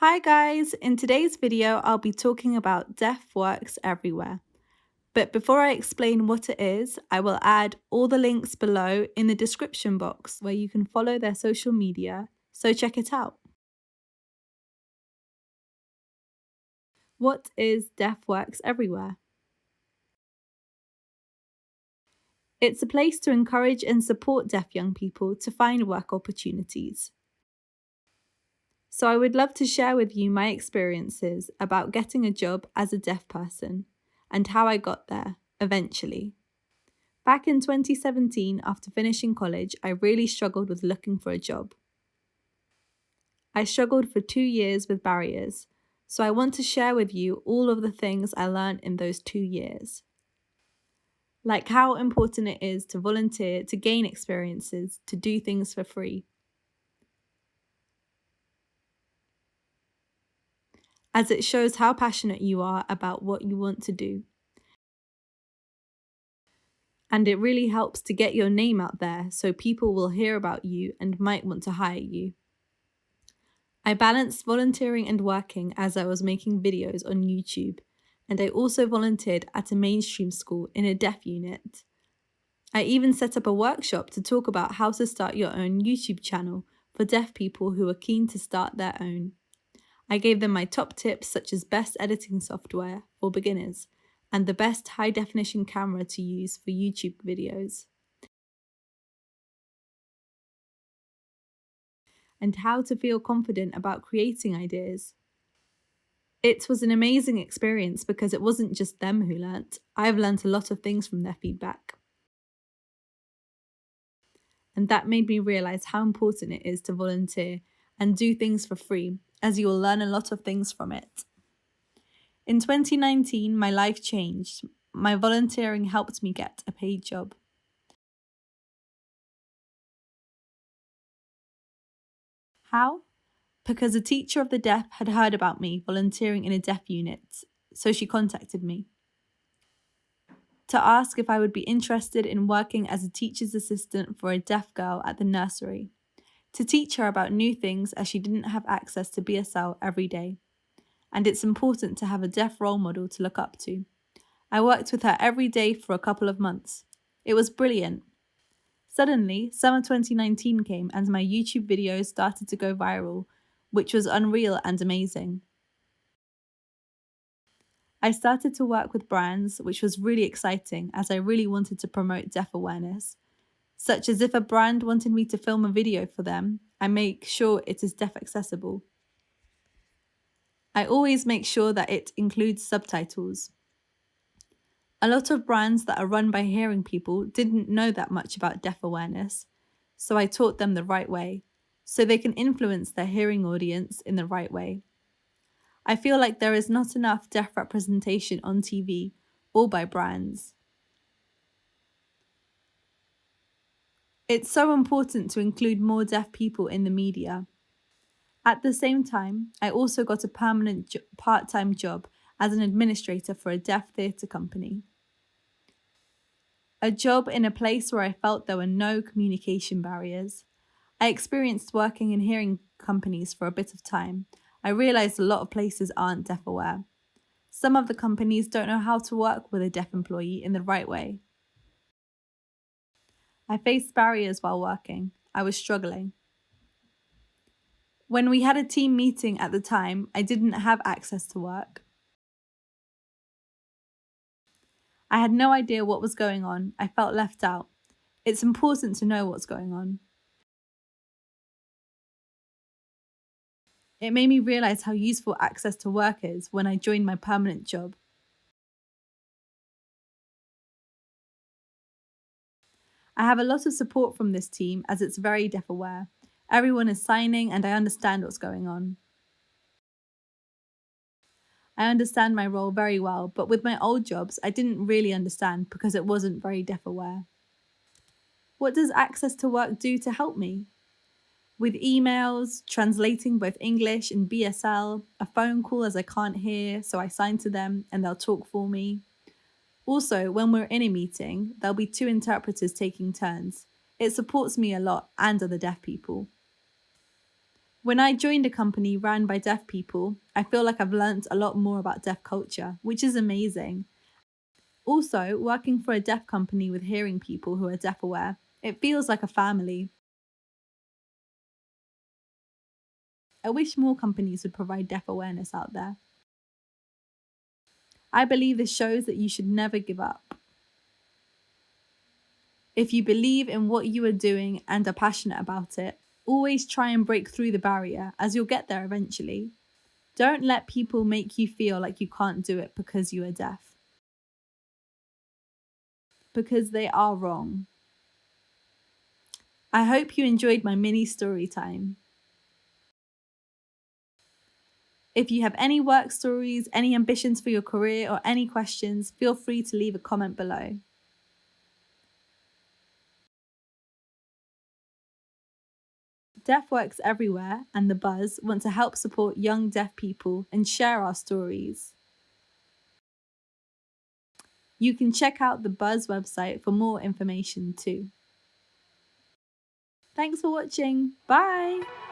Hi guys, in today's video I'll be talking about Deaf Works Everywhere. But before I explain what it is, I will add all the links below in the description box where you can follow their social media, so check it out. What is Deaf Works Everywhere? It's a place to encourage and support deaf young people to find work opportunities. So I would love to share with you my experiences about getting a job as a deaf person and how I got there, eventually. Back in 2017, after finishing college, I really struggled with looking for a job. I struggled for 2 years with barriers, so I want to share with you all of the things I learned in those 2 years. Like how important it is to volunteer, to gain experiences, to do things for free. As it shows how passionate you are about what you want to do. And it really helps to get your name out there so people will hear about you and might want to hire you. I balanced volunteering and working as I was making videos on YouTube, and I also volunteered at a mainstream school in a deaf unit. I even set up a workshop to talk about how to start your own YouTube channel for deaf people who are keen to start their own. I gave them my top tips such as best editing software for beginners and the best high-definition camera to use for YouTube videos. And how to feel confident about creating ideas. It was an amazing experience because it wasn't just them who learnt. I've learnt a lot of things from their feedback. And that made me realise how important it is to volunteer and do things for free, as you will learn a lot of things from it. In 2019, my life changed. My volunteering helped me get a paid job. How? Because a teacher of the deaf had heard about me volunteering in a deaf unit, so she contacted me to ask if I would be interested in working as a teacher's assistant for a deaf girl at the nursery, to teach her about new things as she didn't have access to BSL every day. And it's important to have a deaf role model to look up to. I worked with her every day for a couple of months. It was brilliant. Suddenly, summer 2019 came and my YouTube videos started to go viral, which was unreal and amazing. I started to work with brands, which was really exciting as I really wanted to promote deaf awareness. Such as if a brand wanted me to film a video for them, I make sure it is deaf accessible. I always make sure that it includes subtitles. A lot of brands that are run by hearing people didn't know that much about deaf awareness, so I taught them the right way, so they can influence their hearing audience in the right way. I feel like there is not enough deaf representation on TV or by brands. It's so important to include more deaf people in the media. At the same time, I also got a permanent part-time job as an administrator for a deaf theatre company. A job in a place where I felt there were no communication barriers. I experienced working in hearing companies for a bit of time. I realised a lot of places aren't deaf aware. Some of the companies don't know how to work with a deaf employee in the right way. I faced barriers while working. I was struggling. When we had a team meeting at the time, I didn't have access to work. I had no idea what was going on. I felt left out. It's important to know what's going on. It made me realise how useful access to work is when I joined my permanent job. I have a lot of support from this team as it's very deaf aware. Everyone is signing and I understand what's going on. I understand my role very well, but with my old jobs, I didn't really understand because it wasn't very deaf aware. What does access to work do to help me? With emails, translating both English and BSL, a phone call as I can't hear, so I sign to them and they'll talk for me. Also, when we're in a meeting, there'll be 2 interpreters taking turns. It supports me a lot and other deaf people. When I joined a company run by deaf people, I feel like I've learnt a lot more about deaf culture, which is amazing. Also, working for a deaf company with hearing people who are deaf aware, it feels like a family. I wish more companies would provide deaf awareness out there. I believe this shows that you should never give up. If you believe in what you are doing and are passionate about it, always try and break through the barrier, as you'll get there eventually. Don't let people make you feel like you can't do it because you are deaf. Because they are wrong. I hope you enjoyed my mini story time. If you have any work stories, any ambitions for your career, or any questions, feel free to leave a comment below. Deaf Works Everywhere and The Buzz want to help support young deaf people and share our stories. You can check out the Buzz website for more information too. Thanks for watching. Bye!